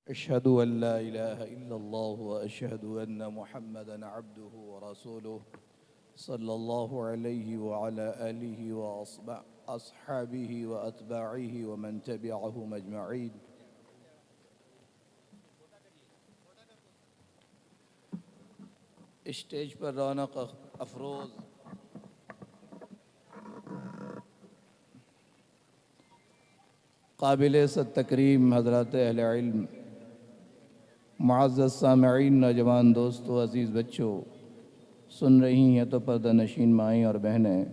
أشهد أن لا إله إلا الله وأشهد أن محمدًا عبده ورسوله صلى الله عليه وعلى آله وأصحابه وأتباعه ومن تبعهم أجمعين. اسٹیج پر رونق افروز قابل صد تکریم حضرات اہل علم، معزز سامعین، نوجوان دوستو، عزیز بچوں، سن رہی ہیں تو پردہ نشین مائیں اور بہنیں،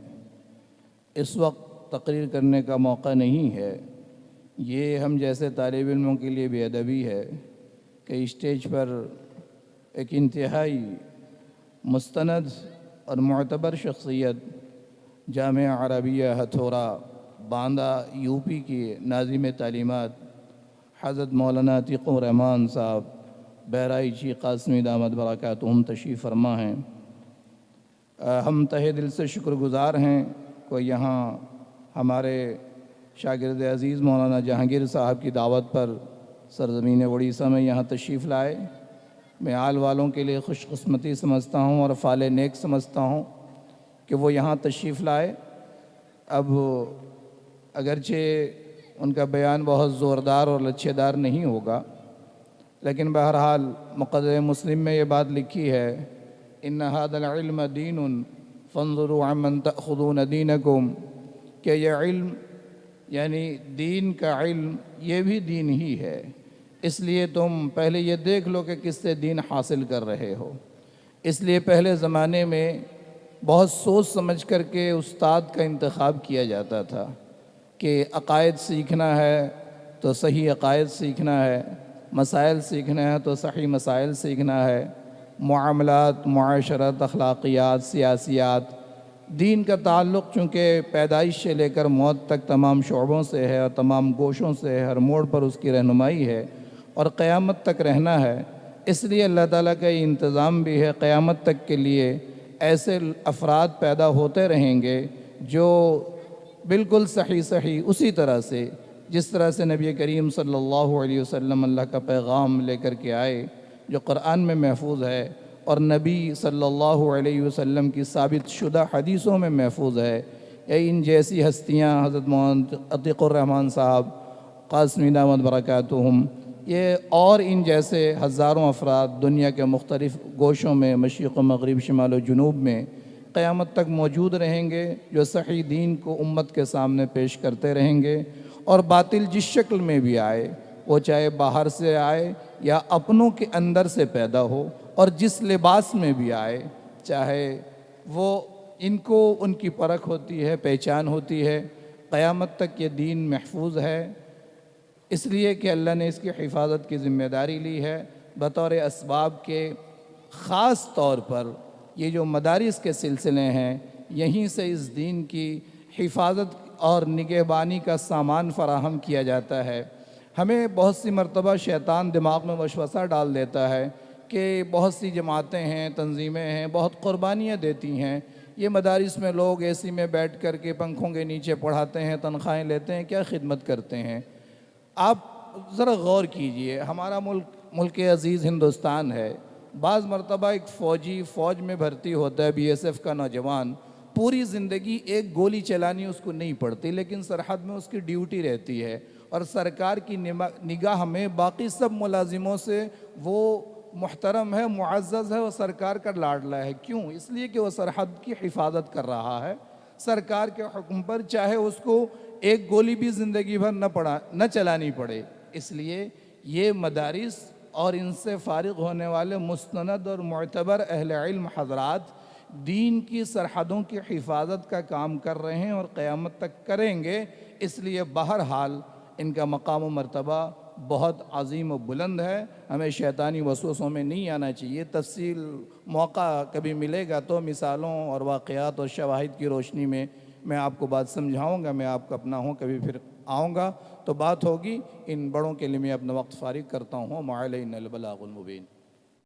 اس وقت تقریر کرنے کا موقع نہیں ہے۔ یہ ہم جیسے طالب علموں کے لیے بے ادبی ہے کہ اسٹیج پر ایک انتہائی مستند اور معتبر شخصیت، جامعہ عربیہ ہتھورا باندہ یو پی کی ناظم تعلیمات حضرت مولانا عتیق الرحمن صاحب بہرائچی قاسمی دامت برکاتہم تشریف فرما ہیں۔ ہم تہہ دل سے شکر گزار ہیں کہ یہاں ہمارے شاگرد عزیز مولانا جہانگیر صاحب کی دعوت پر سرزمین اڑیسہ میں یہاں تشریف لائے۔ میں آل والوں کے لیے خوش قسمتی سمجھتا ہوں اور فال نیک سمجھتا ہوں کہ وہ یہاں تشریف لائے۔ اب اگرچہ ان کا بیان بہت زوردار اور لچھے دار نہیں ہوگا، لیکن بہرحال مقدمہ مسلم میں یہ بات لکھی ہے، ان ھذا العلم دین فانظروا عمن تأخذون دینکم، کہ یہ علم یعنی دین کا علم یہ بھی دین ہی ہے، اس لیے تم پہلے یہ دیکھ لو کہ کس سے دین حاصل کر رہے ہو۔ اس لیے پہلے زمانے میں بہت سوچ سمجھ کر کے استاد کا انتخاب کیا جاتا تھا کہ عقائد سیکھنا ہے تو صحیح عقائد سیکھنا ہے، مسائل سیکھنا ہے تو صحیح مسائل سیکھنا ہے، معاملات، معاشرت، اخلاقیات، سیاسیات۔ دین کا تعلق چونکہ پیدائش سے لے کر موت تک تمام شعبوں سے ہے اور تمام گوشوں سے ہے، ہر موڑ پر اس کی رہنمائی ہے اور قیامت تک رہنا ہے، اس لیے اللہ تعالیٰ کا یہ انتظام بھی ہے، قیامت تک کے لیے ایسے افراد پیدا ہوتے رہیں گے جو بالکل صحیح اسی طرح سے جس طرح سے نبی کریم صلی اللہ علیہ وسلم اللہ کا پیغام لے کر کے آئے، جو قرآن میں محفوظ ہے اور نبی صلی اللہ علیہ وسلم کی ثابت شدہ حدیثوں میں محفوظ ہے۔ ان جیسی ہستیاں حضرت مولانا عتیق الرحمن صاحب قاسمی دامت برکاتہم، یہ اور ان جیسے ہزاروں افراد دنیا کے مختلف گوشوں میں، مشرق و مغرب، شمال و جنوب میں قیامت تک موجود رہیں گے، جو صحیح دین کو امت کے سامنے پیش کرتے رہیں گے، اور باطل جس شکل میں بھی آئے، وہ چاہے باہر سے آئے یا اپنوں کے اندر سے پیدا ہو، اور جس لباس میں بھی آئے، چاہے وہ ان کی پرکھ ہوتی ہے، پہچان ہوتی ہے، قیامت تک یہ دین محفوظ ہے، اس لیے کہ اللہ نے اس کی حفاظت کی ذمہ داری لی ہے بطور اسباب کے۔ خاص طور پر یہ جو مدارس کے سلسلے ہیں، یہیں سے اس دین کی حفاظت اور نگہبانی کا سامان فراہم کیا جاتا ہے۔ ہمیں بہت سی مرتبہ شیطان دماغ میں وسوسہ ڈال دیتا ہے کہ بہت سی جماعتیں ہیں، تنظیمیں ہیں، بہت قربانیاں دیتی ہیں، یہ مدارس میں لوگ اے سی میں بیٹھ کر کے پنکھوں کے نیچے پڑھاتے ہیں، تنخواہیں لیتے ہیں، کیا خدمت کرتے ہیں؟ آپ ذرا غور کیجئے، ہمارا ملک عزیز ہندوستان ہے، بعض مرتبہ ایک فوج میں بھرتی ہوتا ہے، بی ایس ایف کا نوجوان، پوری زندگی ایک گولی چلانی اس کو نہیں پڑتی، لیکن سرحد میں اس کی ڈیوٹی رہتی ہے، اور سرکار کی نگاہ میں باقی سب ملازموں سے وہ محترم ہے، معزز ہے، وہ سرکار کا لاڈلا ہے۔ کیوں؟ اس لیے کہ وہ سرحد کی حفاظت کر رہا ہے، سرکار کے حکم پر، چاہے اس کو ایک گولی بھی زندگی بھر نہ چلانی پڑے۔ اس لیے یہ مدارس اور ان سے فارغ ہونے والے مستند اور معتبر اہل علم حضرات دین کی سرحدوں کی حفاظت کا کام کر رہے ہیں اور قیامت تک کریں گے، اس لیے بہرحال ان کا مقام و مرتبہ بہت عظیم و بلند ہے۔ ہمیں شیطانی وسوسوں میں نہیں آنا چاہیے۔ تفصیل موقع کبھی ملے گا تو مثالوں اور واقعات اور شواہد کی روشنی میں میں آپ کو بات سمجھاؤں گا، میں آپ کا اپنا ہوں، کبھی پھر آؤں گا تو بات ہوگی۔ ان بڑوں کے لیے میں اپنا وقت فارغ کرتا ہوں۔ وعلینا البلاغ المبین۔